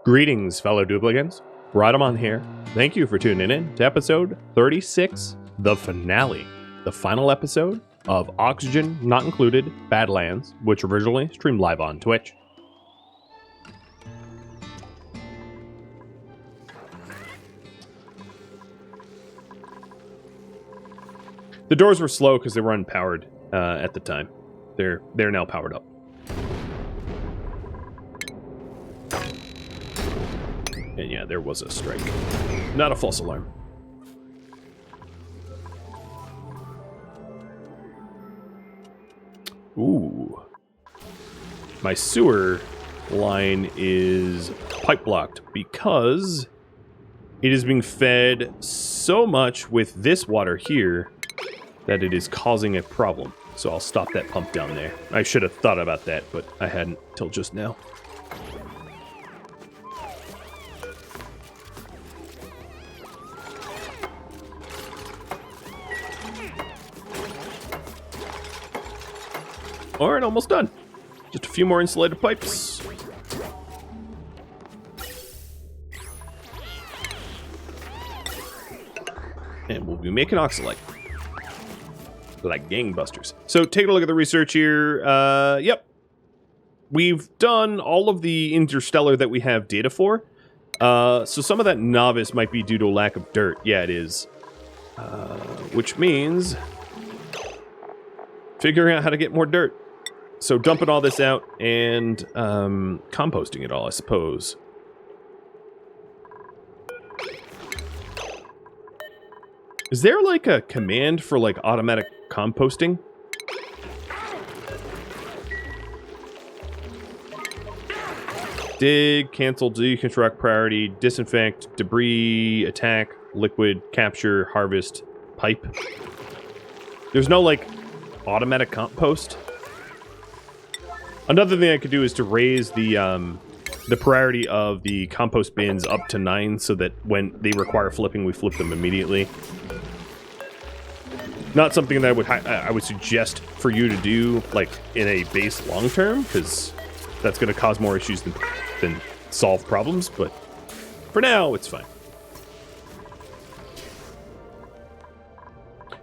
Greetings, fellow duplicants. Rhadamant here. Thank you for tuning in to episode 36, the finale, the final episode of Oxygen Not Included Badlands, which originally streamed live on Twitch. The doors were slow because they were unpowered at the time. They're now powered up. And yeah, there was a strike. Not a false alarm. Ooh. My sewer line is pipe blocked because it is being fed so much with this water here that it is causing a problem. So I'll stop that pump down there. I should have thought about that, but I hadn't till just now. Alright, almost done. Just a few more insulated pipes. And we'll be making Oxylite. Like gangbusters. So take a look at the research here. Yep. We've done all of the interstellar that we have data for. So some of that novice might be due to a lack of dirt. Yeah, it is. Which means figuring out how to get more dirt. So dumping all this out and composting it all, I suppose. Is there like a command for like automatic composting? Dig, cancel, deconstruct, priority, disinfect, debris, attack, liquid, capture, harvest, pipe. There's no like automatic compost. Another thing I could do is to raise the priority of the compost bins up to 9 so that when they require flipping, we flip them immediately. Not something that I would suggest for you to do like in a base long term, because that's going to cause more issues than solve problems. But for now, it's fine.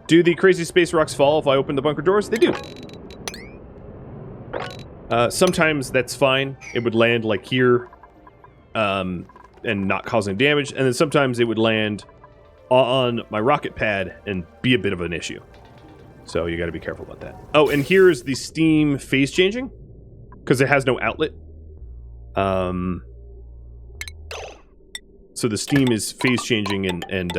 Do the crazy space rocks fall if I open the bunker doors? They do. Sometimes that's fine. It would land like here and not cause any damage. And then sometimes it would land on my rocket pad and be a bit of an issue. So you got to be careful about that. Oh, and here's the steam phase changing because it has no outlet. So the steam is phase changing and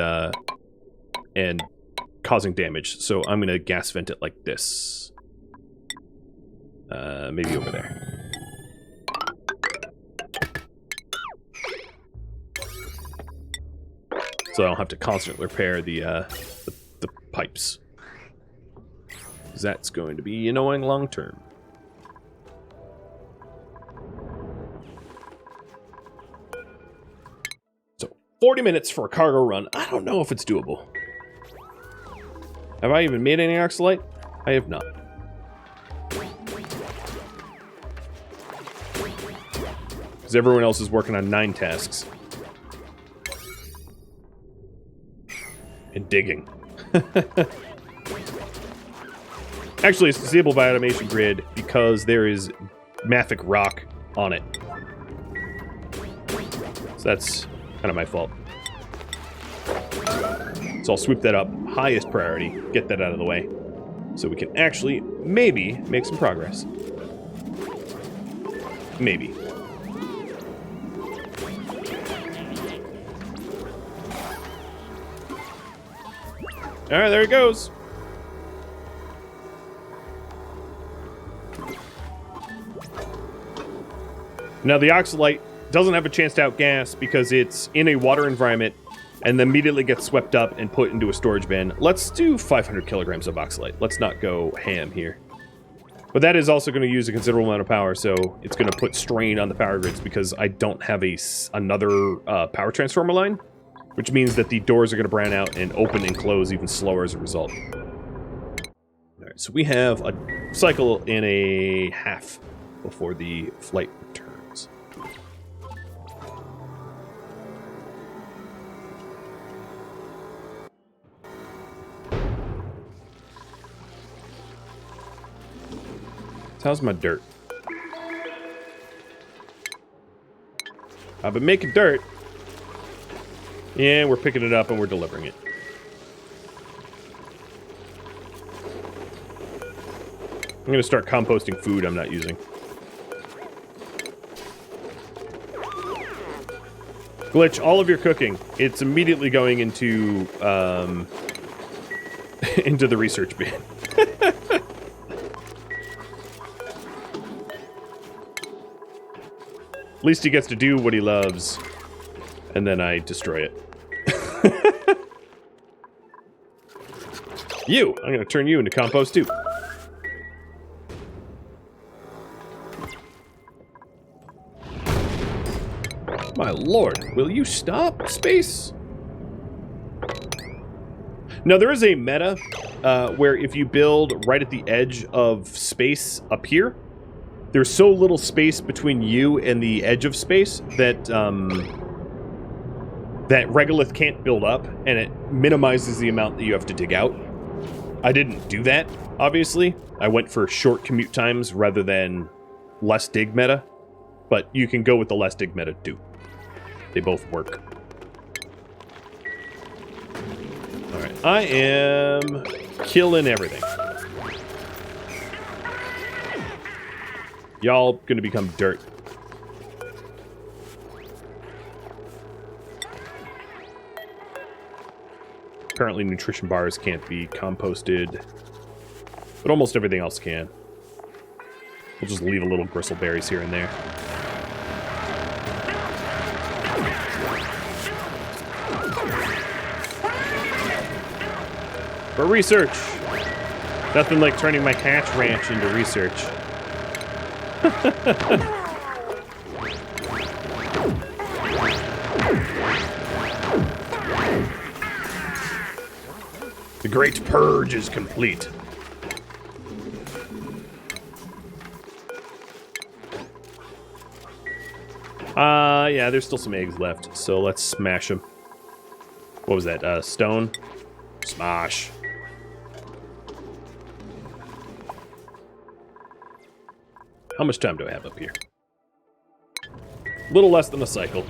causing damage. So I'm going to gas vent it like this. Maybe over there. So I don't have to constantly repair the pipes. Because that's going to be annoying long term. So 40 minutes for a cargo run. I don't know if it's doable. Have I even made any Oxylite? I have not. Because everyone else is working on 9 tasks. And digging. Actually, it's disabled by automation grid because there is mafic rock on it. So that's kind of my fault. So I'll sweep that up. Highest priority. Get that out of the way. So we can actually, maybe, make some progress. Maybe. Alright, there it goes. Now the Oxylite doesn't have a chance to outgas because it's in a water environment and then immediately gets swept up and put into a storage bin. Let's do 500 kilograms of Oxylite. Let's not go ham here. But that is also going to use a considerable amount of power, so it's going to put strain on the power grids because I don't have another power transformer line. Which means that the doors are going to brown out and open and close even slower as a result. Alright, so we have a cycle and a half before the flight returns. How's my dirt? I've been making dirt. Yeah, we're picking it up and we're delivering it. I'm going to start composting food I'm not using. Glitch, all of your cooking, it's immediately going into, into the research bin. At least he gets to do what he loves, and then I destroy it. You! I'm going to turn you into compost, too. My lord, will you stop, space? Now, there is a meta where if you build right at the edge of space up here, there's so little space between you and the edge of space that that regolith can't build up, and it minimizes the amount that you have to dig out. I didn't do that, obviously. I went for short commute times rather than less dig meta, but you can go with the less dig meta too. They both work. Alright, I am killing everything. Y'all gonna become dirt. Apparently nutrition bars can't be composted, but almost everything else can. We'll just leave a little bristleberries here and there. For research! Nothing like turning my catch ranch into research. The great purge is complete. Yeah, there's still some eggs left, so let's smash them. What was that, stone? Smash. How much time do I have up here? A little less than a cycle.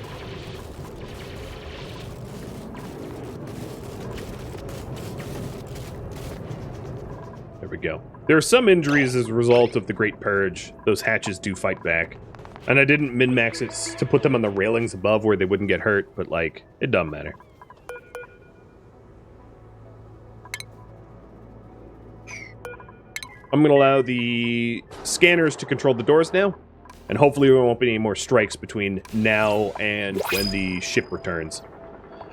There we go. There are some injuries as a result of the Great Purge. Those hatches do fight back. And I didn't min-max it to put them on the railings above where they wouldn't get hurt, but, like, it doesn't matter. I'm going to allow the scanners to control the doors now, and hopefully there won't be any more strikes between now and when the ship returns.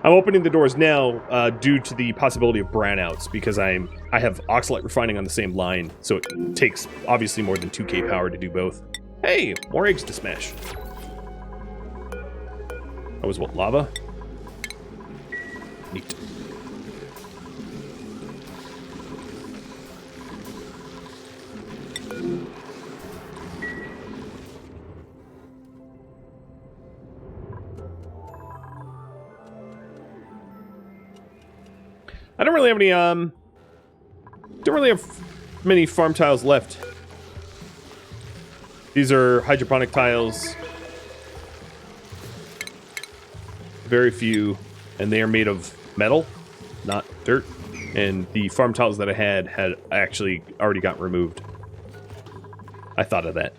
I'm opening the doors now due to the possibility of brownouts, because I have Oxylite refining on the same line, so it takes obviously more than 2k power to do both. Hey, more eggs to smash. That was what, lava? Neat. I don't really have any, don't really have many farm tiles left. These are hydroponic tiles. Very few, and they are made of metal, not dirt. And the farm tiles that I had actually already got removed. I thought of that.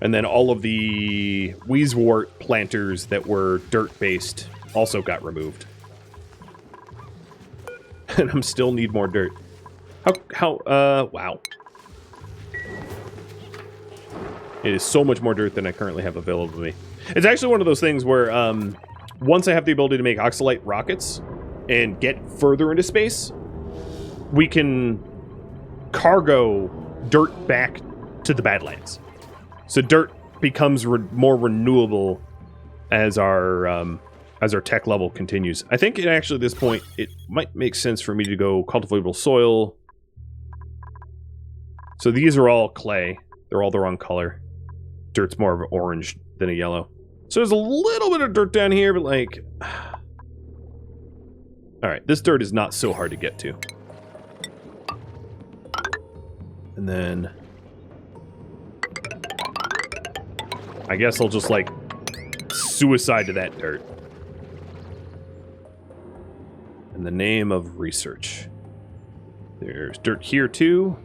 And then all of the Weezewort planters that were dirt-based also got removed. And I'm still need more dirt. Wow. It is so much more dirt than I currently have available to me. It's actually one of those things where, once I have the ability to make Oxylite rockets and get further into space, we can cargo dirt back to the Badlands. So dirt becomes more renewable as our tech level continues. I think actually at this point, it might make sense for me to go cultivatable soil. So these are all clay. They're all the wrong color. Dirt's more of an orange than a yellow. So there's a little bit of dirt down here, but like... Alright, this dirt is not so hard to get to. And then I guess I'll just, like, suicide to that dirt. In the name of research. There's dirt here, too.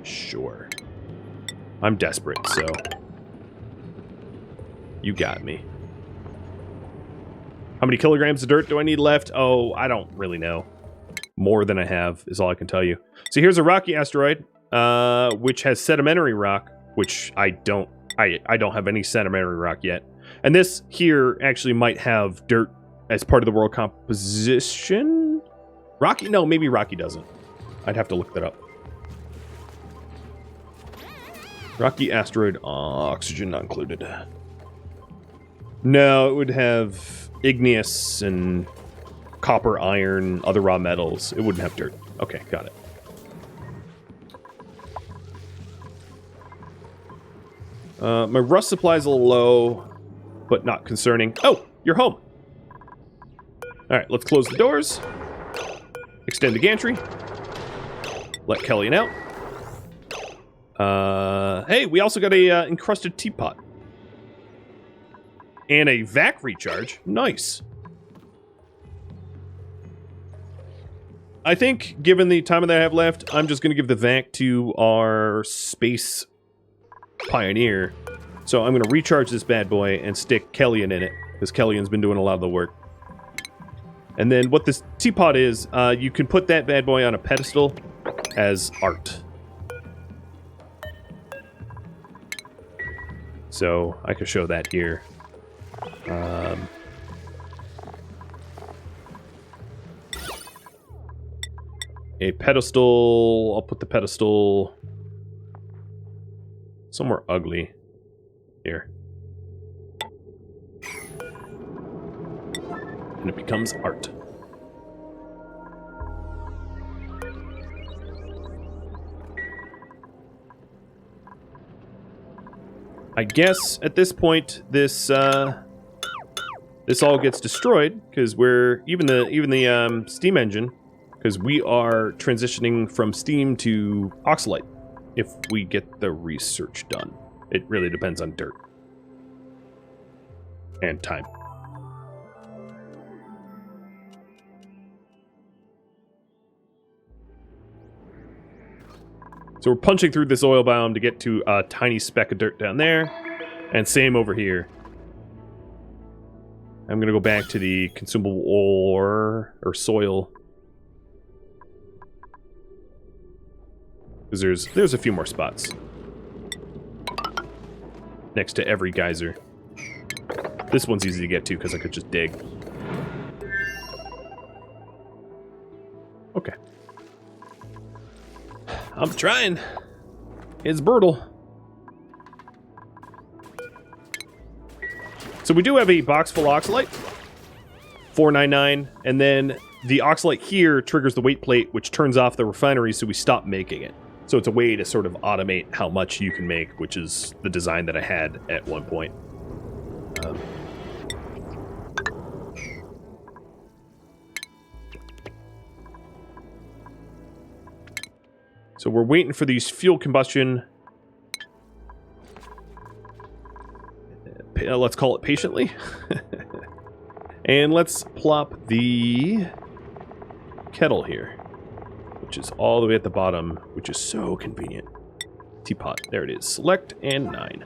Sure. I'm desperate, so... You got me. How many kilograms of dirt do I need left? Oh, I don't really know. More than I have is all I can tell you. So here's a rocky asteroid, which has sedimentary rock, which I don't have any sedimentary rock yet. And this here actually might have dirt as part of the world composition. Rocky? No, maybe Rocky doesn't. I'd have to look that up. Rocky asteroid, oxygen not included. No, it would have igneous and copper, iron, other raw metals. It wouldn't have dirt. Okay, got it. My rust supply is a little low, but not concerning. Oh, you're home. All right, let's close the doors. Extend the gantry. Let Kelvin out. Hey, we also got a encrusted teapot. And a vac recharge. Nice. I think, given the time that I have left, I'm just going to give the vac to our space pioneer. So I'm going to recharge this bad boy and stick Kelvin in it, because Kelvin's been doing a lot of the work. And then what this teapot is, you can put that bad boy on a pedestal as art. So I could show that here. A pedestal, I'll put the pedestal somewhere ugly. Here. And it becomes art. I guess at this point this this all gets destroyed because we're even the steam engine, because we are transitioning from steam to Oxylite if we get the research done. It really depends on dirt and time. So we're punching through this oil biome to get to a tiny speck of dirt down there. And same over here. I'm going to go back to the consumable ore, or soil. Because there's a few more spots. Next to every geyser. This one's easy to get to because I could just dig. Okay. I'm trying. It's brutal. So we do have a box full Oxylite. 499. And then the Oxylite here triggers the weight plate, which turns off the refinery, so we stop making it. So it's a way to sort of automate how much you can make, which is the design that I had at one point. So we're waiting for these fuel combustion. Let's call it patiently. And let's plop the kettle here, which is all the way at the bottom, which is so convenient. Teapot, there it is. Select and 9.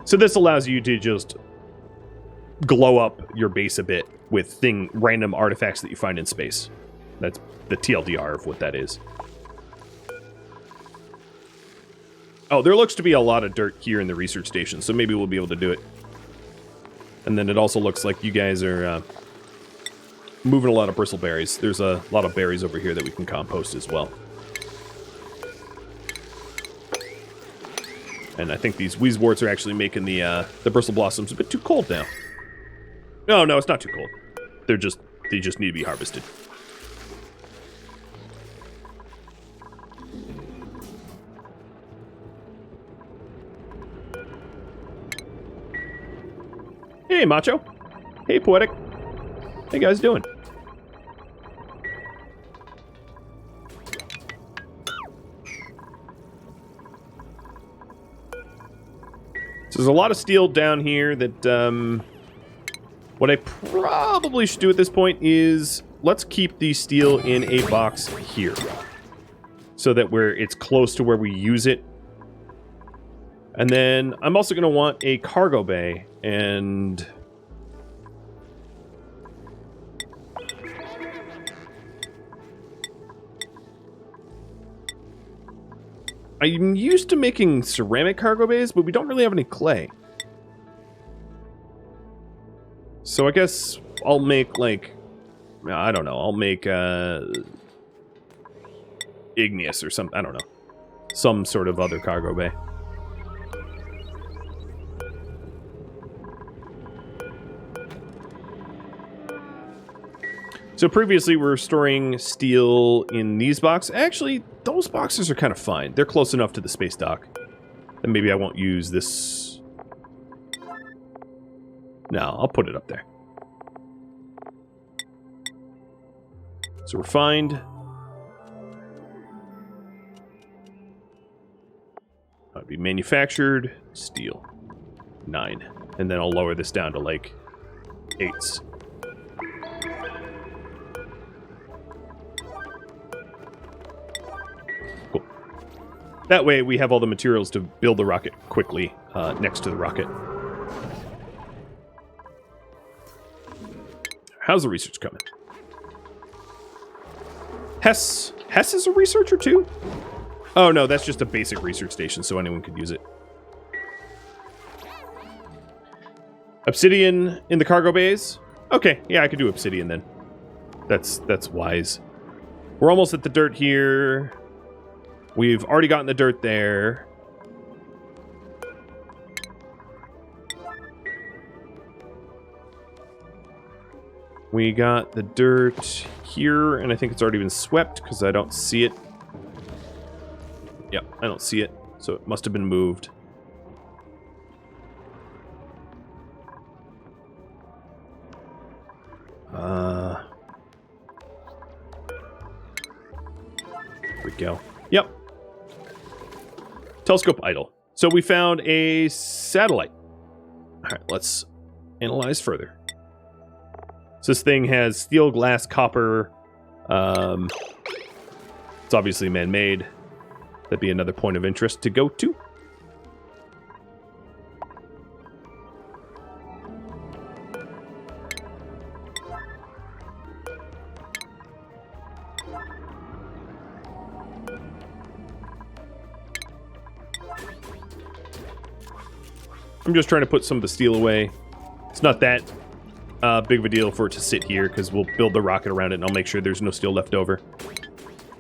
So this allows you to just glow up your base a bit with random artifacts that you find in space. That's the TLDR of what that is. Oh, there looks to be a lot of dirt here in the research station, so maybe we'll be able to do it. And then it also looks like you guys are moving a lot of bristleberries. There's a lot of berries over here that we can compost as well. And I think these wheezeworts are actually making the bristle blossoms a bit too cold now. No, it's not too cold. They just need to be harvested. Hey, Macho. Hey, Poetic. How you guys doing? So there's a lot of steel down here that, what I probably should do at this point is let's keep the steel in a box here. So that it's close to where we use it. And then I'm also going to want a cargo bay, and I'm used to making ceramic cargo bays, but we don't really have any clay. So I guess I'll make, like, I don't know, I'll make igneous or something, I don't know. Some sort of other cargo bay. So previously we were storing steel in these boxes. Actually, those boxes are kind of fine. They're close enough to the space dock. Then maybe I won't use this. No, I'll put it up there. So refined. That'd be manufactured steel. 9. And then I'll lower this down to like 8s. That way, we have all the materials to build the rocket quickly next to the rocket. How's the research coming? Hess is a researcher too? Oh no, that's just a basic research station, so anyone could use it. Obsidian in the cargo bays? Okay, yeah, I could do obsidian then. That's wise. We're almost at the dirt here. We've already gotten the dirt there. We got the dirt here, and I think it's already been swept because I don't see it. Yep, I don't see it, so it must have been moved. Here we go. Yep. Telescope idle. So we found a satellite. All right, let's analyze further. So this thing has steel, glass, copper. It's obviously man-made. That'd be another point of interest to go to. I'm just trying to put some of the steel away. It's not that big of a deal for it to sit here, because we'll build the rocket around it, and I'll make sure there's no steel left over.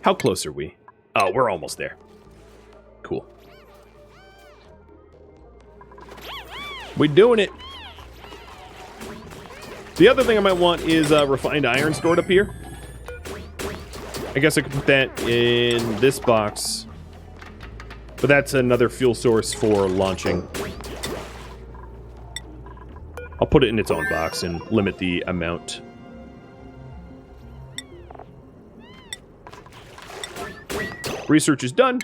How close are we? Oh, we're almost there. Cool. We're doing it. The other thing I might want is refined iron stored up here. I guess I could put that in this box. But that's another fuel source for launching. I'll put it in its own box and limit the amount. Research is done.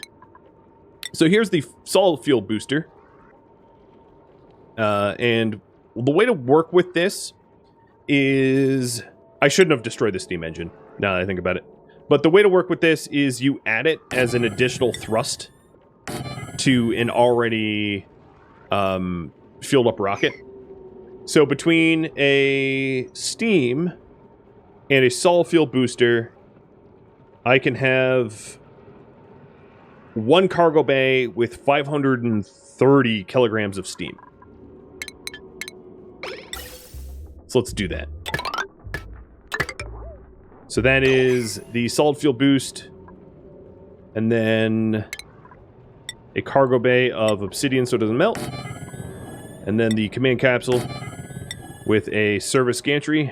So here's the solid fuel booster. And the way to work with this is... I shouldn't have destroyed the steam engine, now that I think about it. But the way to work with this is you add it as an additional thrust to an already fueled up rocket. So between a steam and a solid fuel booster, I can have one cargo bay with 530 kilograms of steam. So let's do that. So that is the solid fuel boost, and then a cargo bay of obsidian so it doesn't melt, and then the command capsule with a service gantry,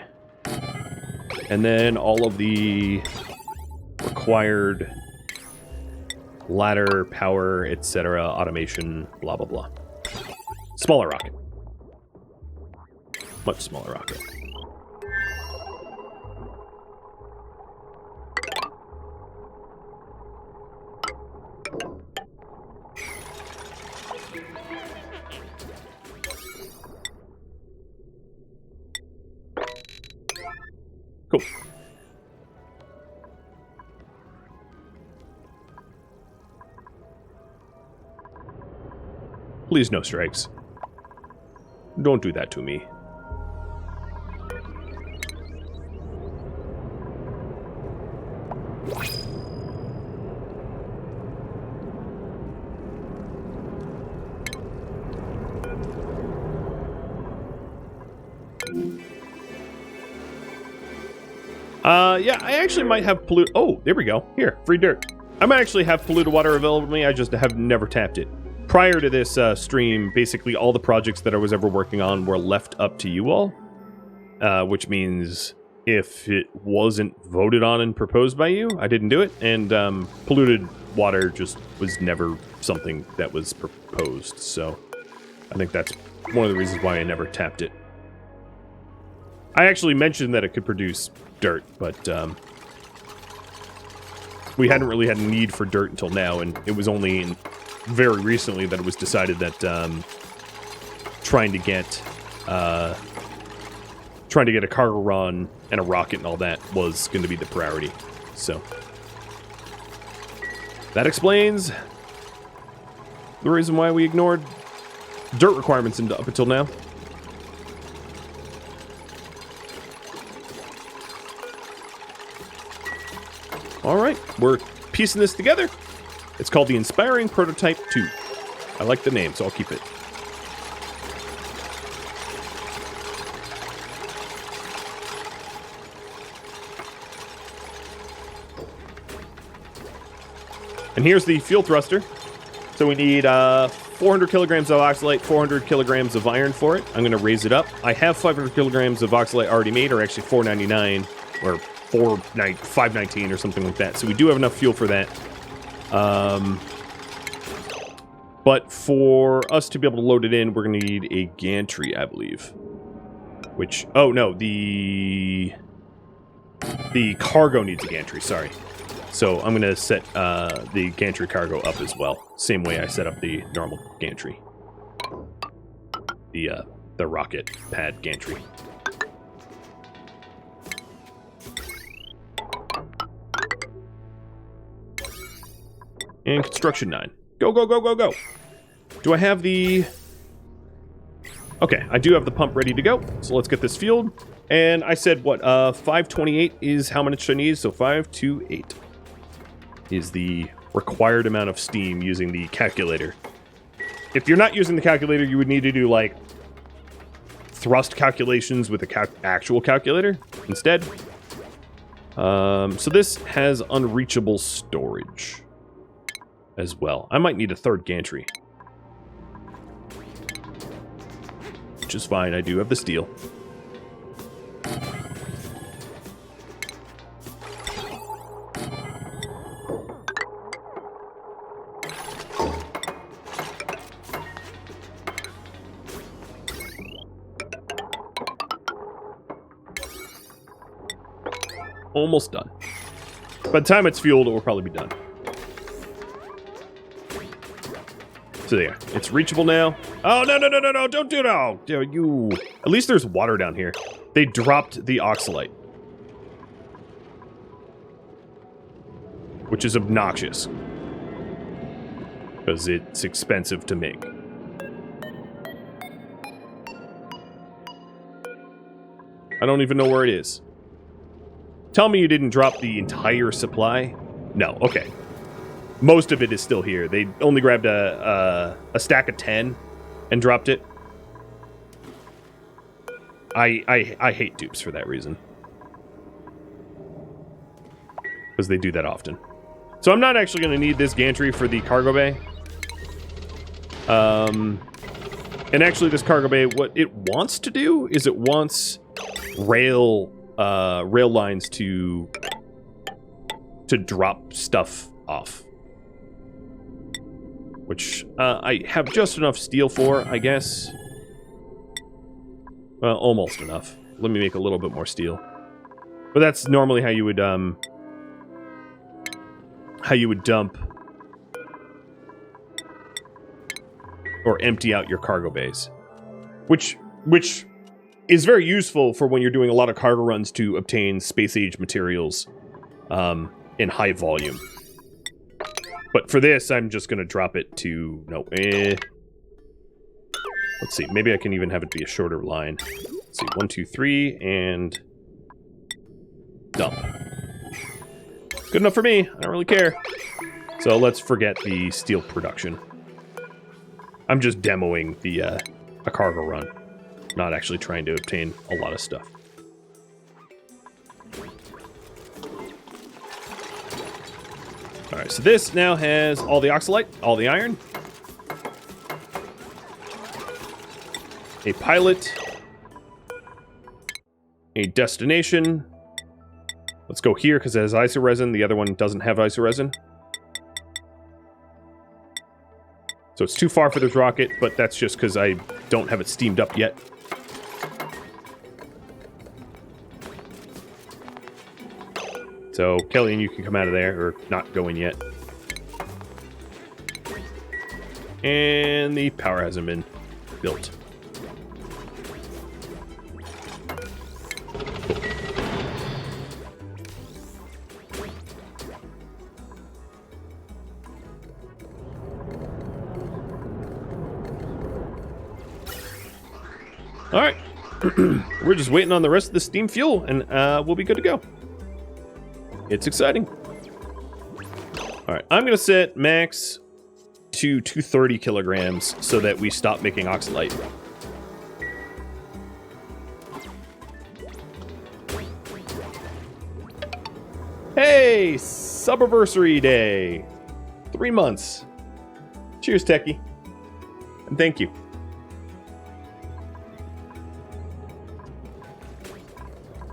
and then all of the required ladder, power, etc., automation, blah, blah, blah. Smaller rocket. Much smaller rocket. Cool. Please no strikes. Don't do that to me. Yeah, I actually might have polluted... Oh, there we go. Here, free dirt. I might actually have polluted water available to me. I just have never tapped it. Prior to this stream, basically all the projects that I was ever working on were left up to you all. Which means if it wasn't voted on and proposed by you, I didn't do it. And polluted water just was never something that was proposed. So I think that's one of the reasons why I never tapped it. I actually mentioned that it could produce dirt, but we hadn't really had a need for dirt until now, and it was only very recently that it was decided that trying to get a cargo run and a rocket and all that was going to be the priority. So that explains the reason why we ignored dirt requirements up until now. All right, we're piecing this together. It's called the Inspiring Prototype 2. I like the name, so I'll keep it. And here's the fuel thruster. So we need 400 kilograms of oxylite, 400 kilograms of iron for it. I'm going to raise it up. I have 500 kilograms of oxylite already made, or actually 499, or 519 or something like that. So we do have enough fuel for that. But for us to be able to load it in, we're going to need a gantry, I believe. Which, oh no, the cargo needs a gantry, sorry. So I'm going to set the gantry cargo up as well. Same way I set up the normal gantry. The rocket pad gantry. And construction 9. Go, go, go, go, go. Do I have the... Okay, I do have the pump ready to go. So let's get this fueled. And I said, what, 528 is how much I need? So 528 is the required amount of steam using the calculator. If you're not using the calculator, you would need to do, like, thrust calculations with the actual calculator instead. So this has unreachable storage as well. I might need a third gantry. Which is fine, I do have the steel. Almost done. By the time it's fueled, it will probably be done. So there, it's reachable now. Oh, no, no, no, no, no, don't do no. You. At least there's water down here. They dropped the Oxylite. Which is obnoxious. Because it's expensive to make. I don't even know where it is. Tell me you didn't drop the entire supply? No, okay. Most of it is still here. They only grabbed a stack of 10 and dropped it. I hate dupes for that reason. Because they do that often. So I'm not actually going to need this gantry for the cargo bay. And actually this cargo bay, what it wants to do is it wants rail lines to drop stuff off. Which I have just enough steel for, I guess. Well, almost enough. Let me make a little bit more steel. But that's normally how you would dump or empty out your cargo bays. Which is very useful for when you're doing a lot of cargo runs to obtain space-age materials in high volume. But for this, I'm just going to drop it to... No, let's see, maybe I can even have it be a shorter line. Let's see, 1, 2, 3, and... Dump. Good enough for me. I don't really care. So let's forget the steel production. I'm just demoing the a cargo run, not actually trying to obtain a lot of stuff. All right, so this now has all the oxylite, all the iron, a pilot, a destination. Let's go here because it has isoresin. The other one doesn't have isoresin. So it's too far for this rocket, but that's just because I don't have it steamed up yet. So, Kelly, you can come out of there, or not go in yet. And the power hasn't been built. All right, we're just waiting on the rest of the steam fuel, and we'll be good to go. It's exciting. All right, I'm gonna set max to 230 kilograms so that we stop making oxylite. Hey, Subiversary Day. 3 months. Cheers, Techie. And thank you.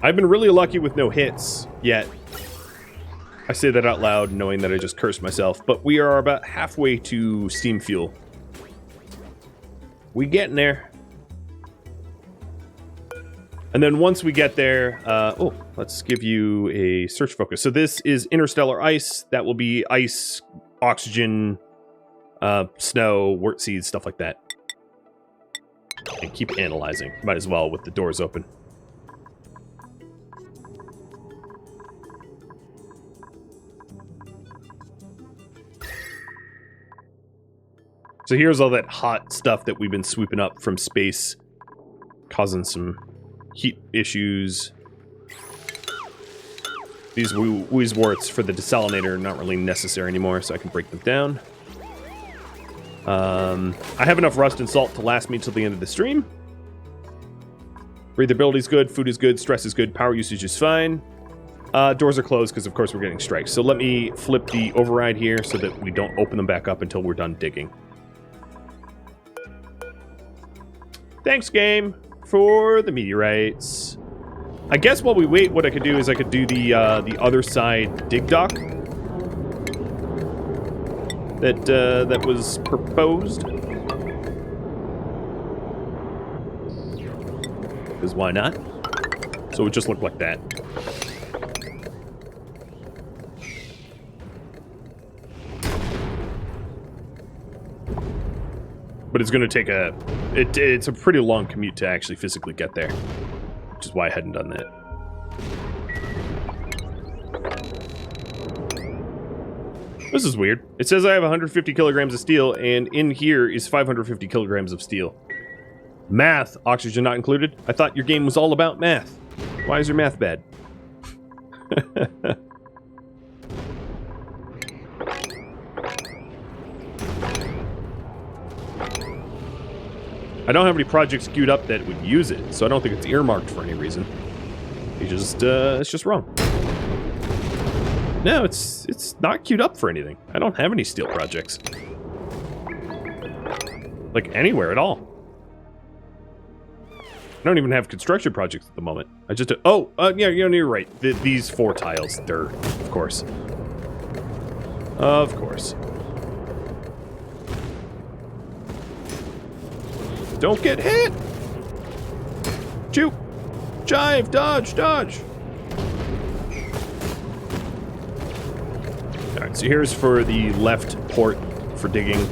I've been really lucky with no hits yet. I say that out loud knowing that I just cursed myself, but we are about halfway to steam fuel. We getting there. And then once we get there, oh, let's give you a search focus. So this is interstellar ice. That will be ice, oxygen, snow, wort seeds, stuff like that. And keep analyzing. Might as well with the doors open. So here's all that hot stuff that we've been sweeping up from space, causing some heat issues. These wheeze warts for the desalinator are not really necessary anymore, so I can break them down. I have enough rust and salt to last me till the end of the stream. Breathability is good, food is good, stress is good, power usage is fine. Doors are closed because, of course, we're getting strikes. So let me flip the override here so that we don't open them back up until we're done digging. Thanks, game, for the meteorites. I guess while we wait, what I could do is I could do the other side dig dock that was proposed. Because why not? So it would just look like that. But it's going to take it's a pretty long commute to actually physically get there, which is why I hadn't done that. This is weird. It says I have 150 kilograms of steel, and in here is 550 kilograms of steel. Math, oxygen not included? I thought your game was all about math. Why is your math bad? I don't have any projects queued up that would use it, so I don't think it's earmarked for any reason. It's just wrong. No, it's not queued up for anything. I don't have any steel projects. Like, anywhere at all. I don't even have construction projects at the moment. I just... yeah, you're right. These 4 tiles. Of course. Of course. Don't get hit! Juke! Jive! Dodge! Dodge! Alright, so here's for the left port for digging.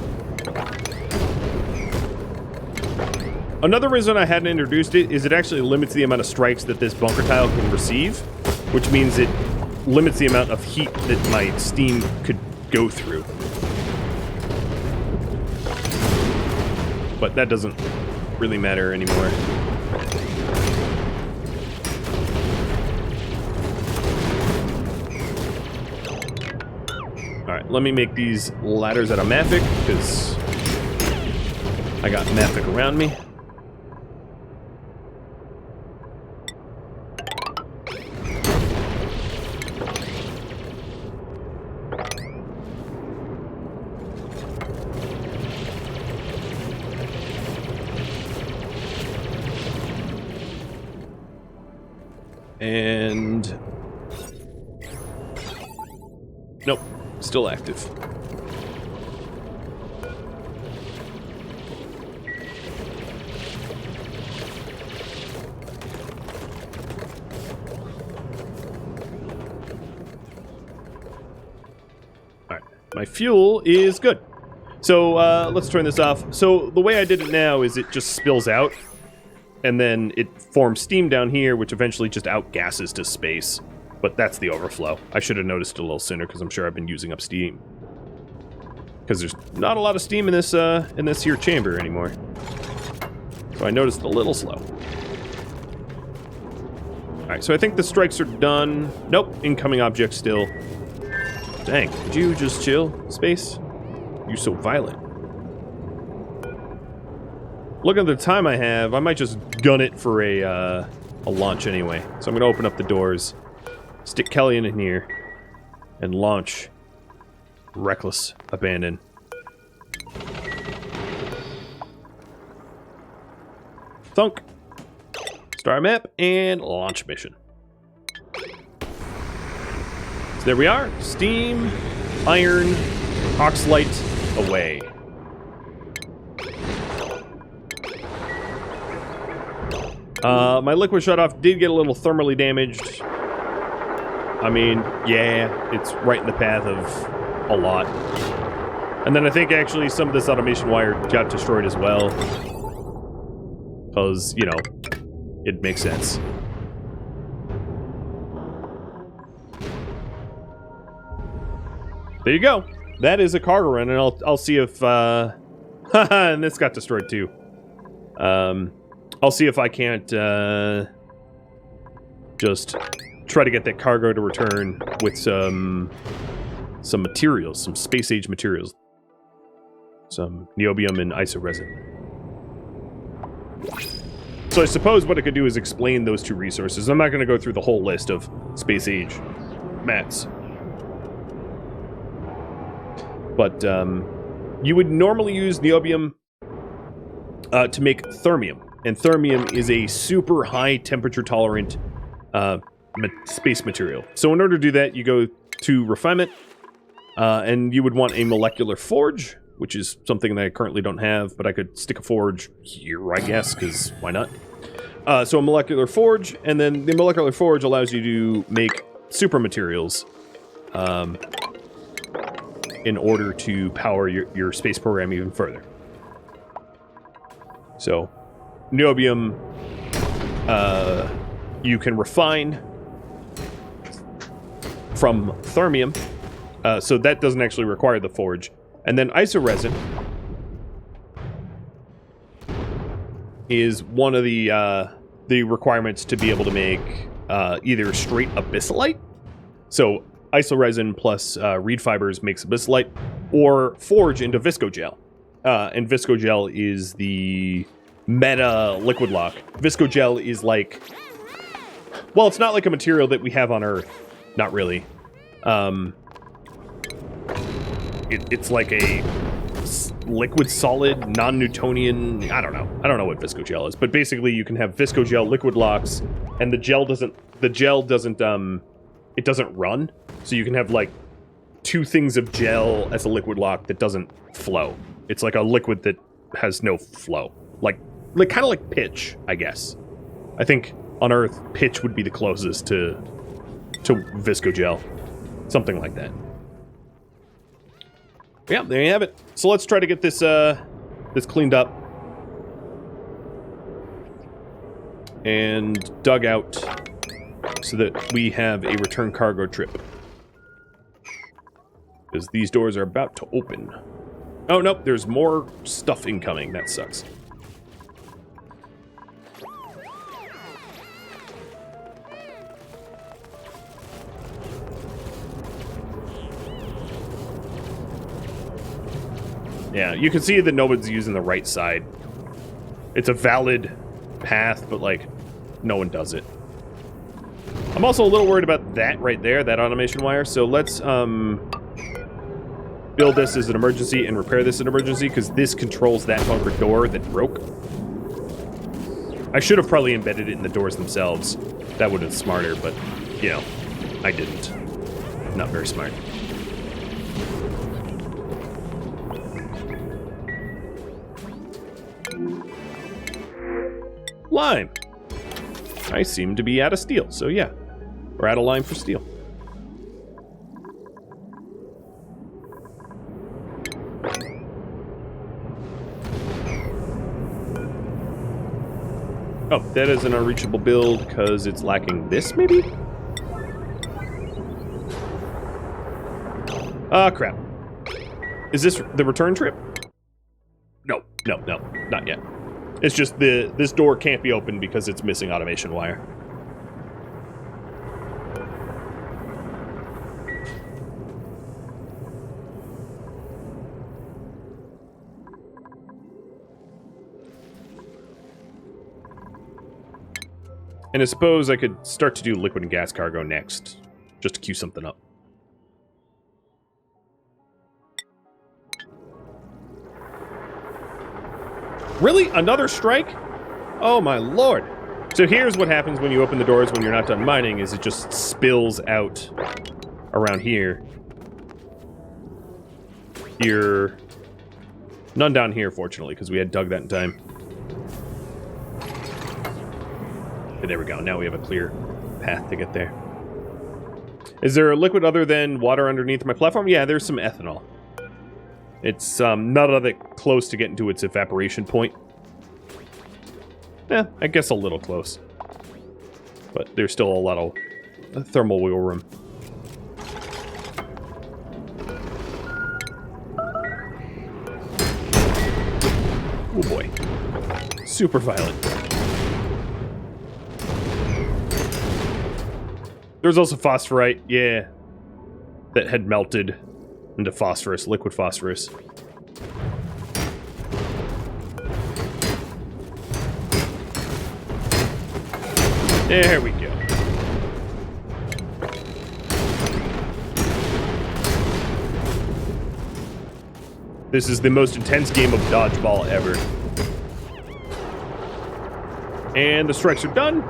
Another reason I hadn't introduced it is it actually limits the amount of strikes that this bunker tile can receive, which means it limits the amount of heat that my steam could go through. But that doesn't really matter anymore. Alright, let me make these ladders out of Mafic, because I got Mafic around me. And nope, still active. All right, my fuel is good. So let's turn this off. So the way I did it now is it just spills out. And then it forms steam down here, which eventually just outgasses to space. But that's the overflow. I should have noticed it a little sooner, because I'm sure I've been using up steam. Because there's not a lot of steam in this here chamber anymore. So I noticed a little slow. Alright, so I think the strikes are done. Nope, incoming object still. Dang, did you just chill, Space? You're so violent. Look at the time I have, I might just gun it for a launch anyway. So I'm going to open up the doors, stick Kelly in here, and launch Reckless Abandon. Thunk. Star map, and launch mission. So there we are. Steam, iron, Oxylite, away. My liquid shutoff did get a little thermally damaged. I mean, yeah, it's right in the path of a lot. And then I think actually some of this automation wire got destroyed as well. Because, you know, it makes sense. There you go. That is a cargo run, and I'll see if and this got destroyed too. I'll see if I can't just try to get that cargo to return with some materials, some space age materials. Some niobium and isoresin. So I suppose what I could do is explain those two resources. I'm not going to go through the whole list of space age mats. But you would normally use niobium to make thermium. And thermium is a super high temperature tolerant space material. So in order to do that, you go to refinement, and you would want a molecular forge, which is something that I currently don't have, but I could stick a forge here, I guess, because why not? So a molecular forge, and then the molecular forge allows you to make super materials in order to power your space program even further. So niobium, you can refine from thermium, so that doesn't actually require the forge. And then isoresin is one of the requirements to be able to make either straight abyssalite, so isoresin plus reed fibers makes abyssalite, or forge into viscogel. And viscogel is the meta liquid lock. Viscogel is like, well, it's not like a material that we have on Earth. Not really. It's like a liquid solid, non-Newtonian, I don't know what viscogel is, but basically you can have viscogel liquid locks, and the gel doesn't it doesn't run. So you can have like two things of gel as a liquid lock that doesn't flow. It's like a liquid that has no flow. Like kind of like pitch, I guess. I think on Earth, pitch would be the closest to viscogel. Something like that. Yeah, there you have it. So let's try to get this this cleaned up. and dug out so that we have a return cargo trip. Because these doors are about to open. Oh, nope, there's more stuff incoming. That sucks. Yeah, you can see that nobody's using the right side. It's a valid path, but, like, no one does it. I'm also a little worried about that right there, that automation wire. So let's, build this as an emergency and repair this as an emergency, because this controls that bunker door that broke. I should have probably embedded it in the doors themselves. That would have been smarter, but, you know, I didn't. Not very smart. Lime. I seem to be out of steel, so yeah. We're out of lime for steel. Oh, that is an unreachable build because it's lacking this, maybe? Ah, crap. Is this the return trip? No, no, no, not yet. It's just this door can't be opened because it's missing automation wire. And I suppose I could start to do liquid and gas cargo next, just to queue something up. Really? Another strike? Oh my lord. So here's what happens when you open the doors when you're not done mining, is it just spills out around here. Here. None down here, fortunately, because we had dug that in time. Okay, there we go. Now we have a clear path to get there. Is there a liquid other than water underneath my platform? Yeah, there's some ethanol. It's not all that close to getting to its evaporation point. Eh, I guess a little close. But there's still a lot of thermal wiggle room. Oh boy. Super violent. There's also phosphorite, yeah, that had melted into phosphorus, liquid phosphorus. There we go. This is the most intense game of dodgeball ever. And the strikes are done.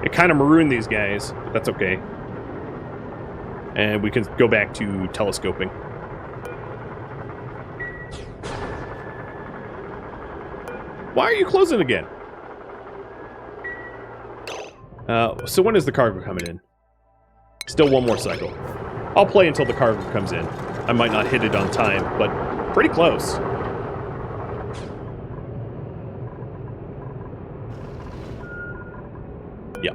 It kind of marooned these guys, but that's okay. And we can go back to telescoping. Why are you closing again? So when is the cargo coming in? Still one more cycle. I'll play until the cargo comes in. I might not hit it on time, but pretty close. Yeah.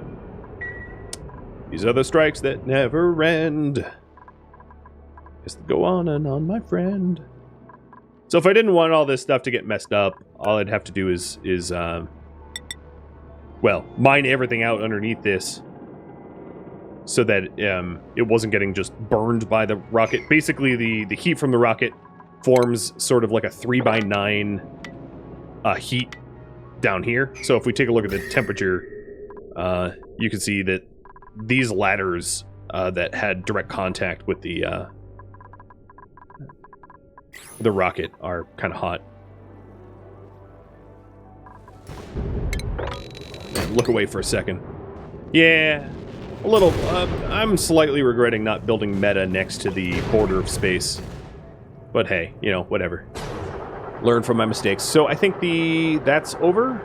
These are the strikes that never end. Just go on and on, my friend. So if I didn't want all this stuff to get messed up, all I'd have to do is well, mine everything out underneath this so that it wasn't getting just burned by the rocket. Basically, the heat from the rocket forms sort of like a 3x9 heat down here. So if we take a look at the temperature, you can see that these ladders that had direct contact with the rocket are kind of hot. Look away for a second. Yeah, a little. I'm slightly regretting not building meta next to the border of space. But hey, you know, whatever. Learn from my mistakes. So I think that's over.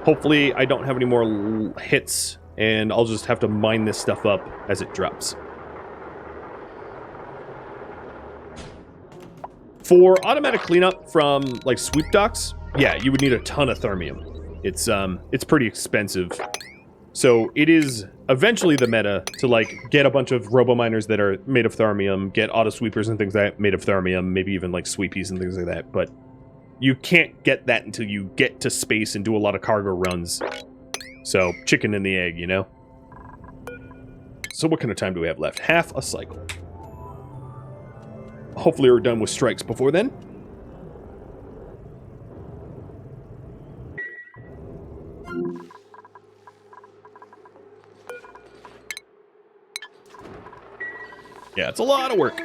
Hopefully I don't have any more hits, and I'll just have to mine this stuff up as it drops. For automatic cleanup from, like, sweep docks, yeah, you would need a ton of thermium. It's pretty expensive. So it is eventually the meta to, like, get a bunch of robo-miners that are made of thermium, get auto-sweepers and things like that made of thermium, maybe even, like, sweepies and things like that, but you can't get that until you get to space and do a lot of cargo runs. So, chicken and the egg, you know? So what kind of time do we have left? Half a cycle. Hopefully we're done with strikes before then. Yeah, it's a lot of work.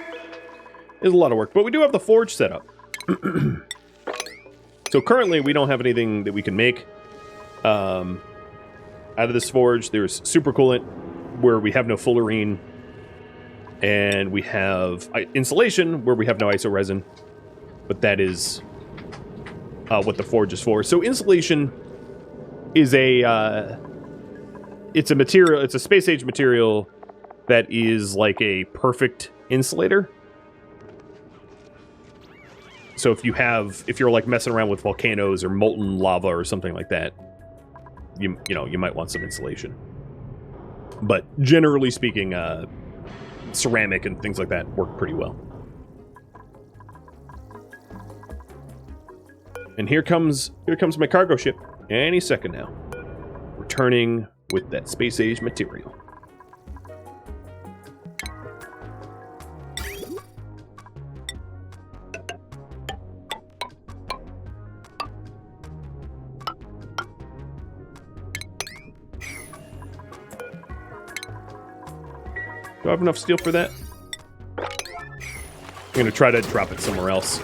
It's a lot of work, but we do have the forge set up. So currently we don't have anything that we can make out of this forge. There's supercoolant, where we have no fullerene, and we have insulation, where we have no iso resin, but that is what the forge is for. So insulation is it's a material, it's a space age material that is like a perfect insulator. So if you're like messing around with volcanoes or molten lava or something like that, you know, you might want some insulation. But generally speaking, ceramic and things like that work pretty well. And here comes my cargo ship any second now, returning with that space age material. Do I have enough steel for that? I'm going to try to drop it somewhere else.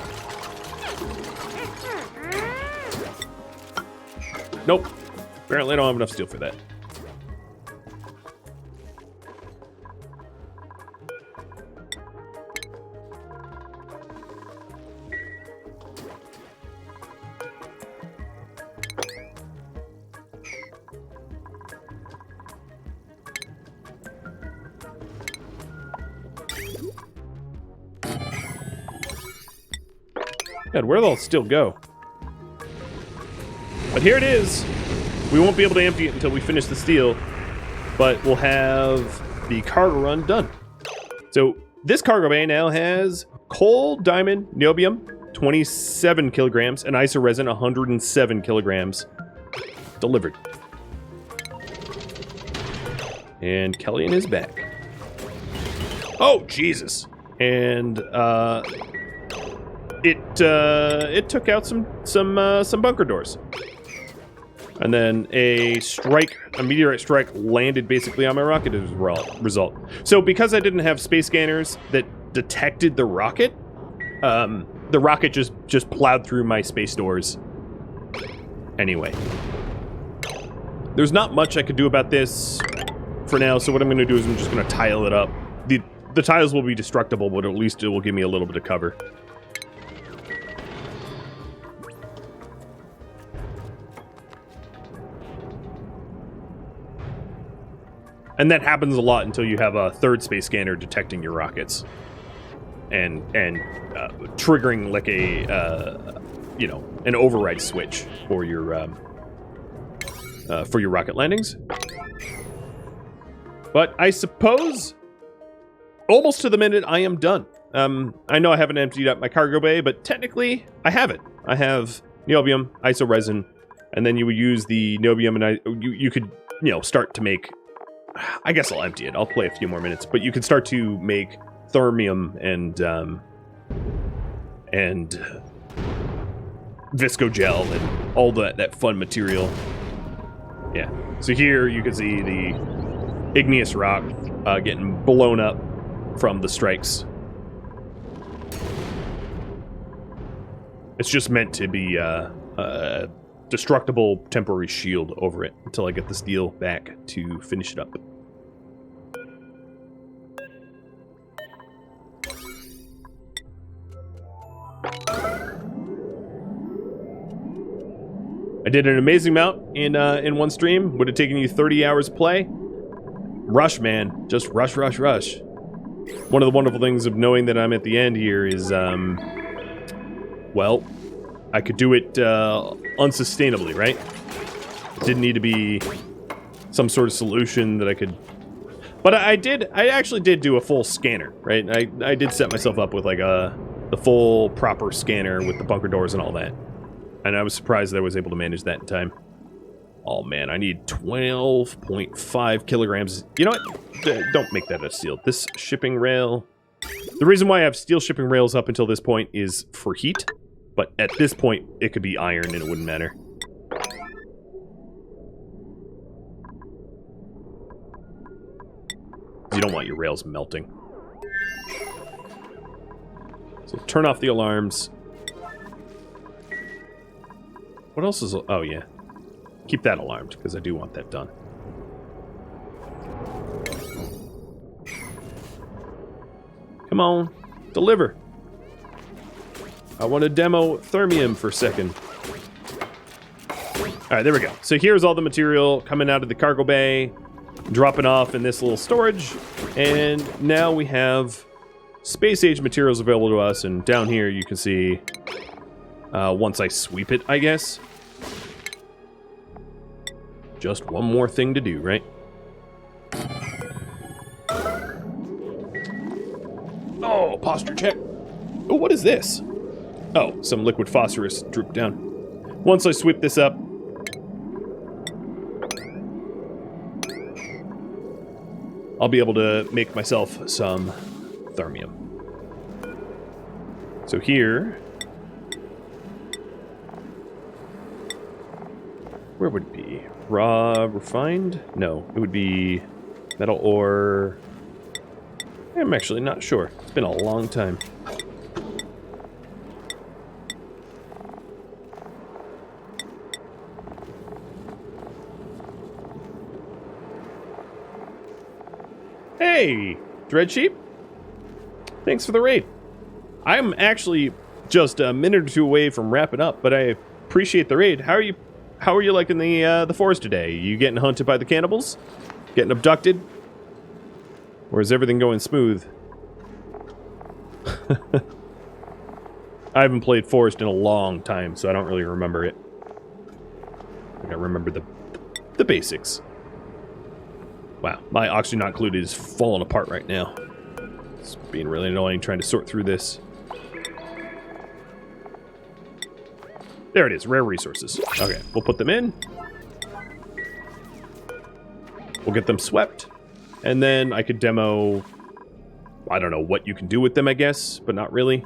Nope. Apparently I don't have enough steel for that. God, where'd all steel go? But here it is. We won't be able to empty it until we finish the steel, but we'll have the cargo run done. So this cargo bay now has coal, diamond, niobium, 27 kilograms, and iso resin, 107 kilograms delivered. And Kelvin is back. Oh, Jesus. And, it took out some bunker doors. And then a meteorite strike landed basically on my rocket as a result. So because I didn't have space scanners that detected the rocket just plowed through my space doors. Anyway. There's not much I could do about this for now, so what I'm going to do is I'm just going to tile it up. The tiles will be destructible, but at least it will give me a little bit of cover. And that happens a lot until you have a third space scanner detecting your rockets, and triggering like an override switch for your rocket landings. But I suppose almost to the minute I am done. I know I haven't emptied up my cargo bay, but technically I have it. I have niobium, iso resin, and then you would use the niobium, and you could start to make. I guess I'll empty it. I'll play a few more minutes, but you can start to make thermium and visco gel and all that fun material. Yeah. So here you can see the igneous rock getting blown up from the strikes. It's just meant to be a destructible temporary shield over it until I get the steel back to finish it up. I did an amazing amount in one stream. Would have taken you 30 hours to play. Rush, man. Just rush, rush, rush. One of the wonderful things of knowing that I'm at the end here is, well, I could do it unsustainably, right? It didn't need to be some sort of solution that I could... But I actually did do a full scanner, right? I did set myself up with like the full proper scanner with the bunker doors and all that. And I was surprised that I was able to manage that in time. Oh man, I need 12.5 kilograms. You know what? Don't make that a steel. This shipping rail... The reason why I have steel shipping rails up until this point is for heat. But at this point, it could be iron and it wouldn't matter. You don't want your rails melting. So turn off the alarms. What else is... Oh, yeah. Keep that alarmed, because I do want that done. Come on. Deliver. I want to demo thermium for a second. Alright, there we go. So here's all the material coming out of the cargo bay, dropping off in this little storage, and now we have space-age materials available to us, and down here you can see, once I sweep it, I guess. Just one more thing to do, right? Oh, posture check. Oh, what is this? Oh, some liquid phosphorus drooped down. Once I sweep this up, I'll be able to make myself some thermium. So here... Where would it be? Raw, refined? No, it would be metal ore... I'm actually not sure. It's been a long time. Hey, Dreadsheep. Thanks for the raid. I'm actually just a minute or two away from wrapping up, but I appreciate the raid. How are you liking the forest today? You getting hunted by the cannibals? Getting abducted? Or is everything going smooth? I haven't played Forest in a long time, so I don't really remember it. I think I remember the basics. Wow, my Oxygen Not Included is falling apart right now. It's being really annoying trying to sort through this. There it is, rare resources. Okay, we'll put them in. We'll get them swept. And then I could demo... I don't know what you can do with them, I guess, but not really.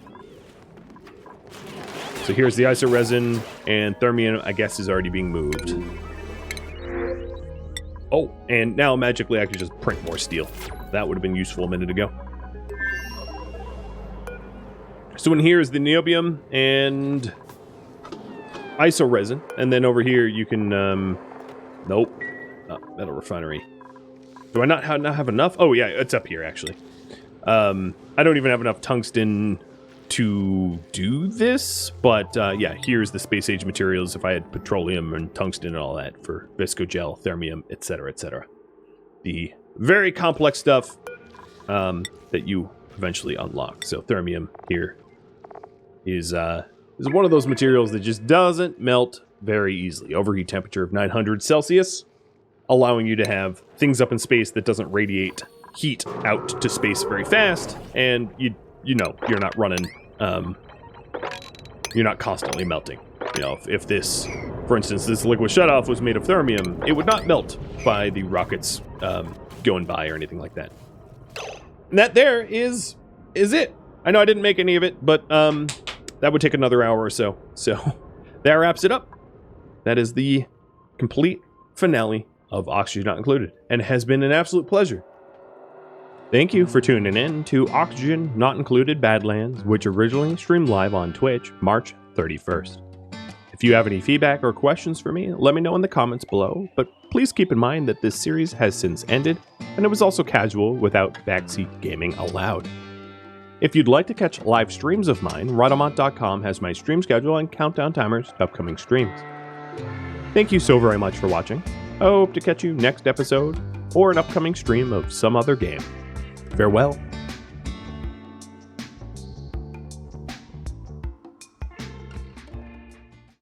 So here's the iso resin, and thermium, I guess, is already being moved. Oh, and now magically I could just print more steel. That would have been useful a minute ago. So in here is the niobium and iso resin, and then over here you can, nope, metal refinery. Do I not have enough? Oh yeah, it's up here actually. I don't even have enough tungsten to do this, but yeah, here's the space age materials if I had petroleum and tungsten and all that for viscogel, thermium, etc., etc. The very complex stuff that you eventually unlock. So thermium here is one of those materials that just doesn't melt very easily. Overheat temperature of 900 Celsius, allowing you to have things up in space that doesn't radiate heat out to space very fast, and you know you're not running, you're not constantly melting. You know, if this, for instance, this liquid shutoff was made of thermium, it would not melt by the rockets going by or anything like that. And that there is it. I know I didn't make any of it, but that would take another hour or so. So that wraps it up. That is the complete finale of Oxygen Not Included, and it has been an absolute pleasure. Thank you for tuning in to Oxygen Not Included Badlands, which originally streamed live on Twitch March 31st. If you have any feedback or questions for me, let me know in the comments below, but please keep in mind that this series has since ended, and it was also casual without backseat gaming allowed. If you'd like to catch live streams of mine, Rhadamant.com has my stream schedule and countdown timers to upcoming streams. Thank you so very much for watching. I hope to catch you next episode, or an upcoming stream of some other game. Farewell.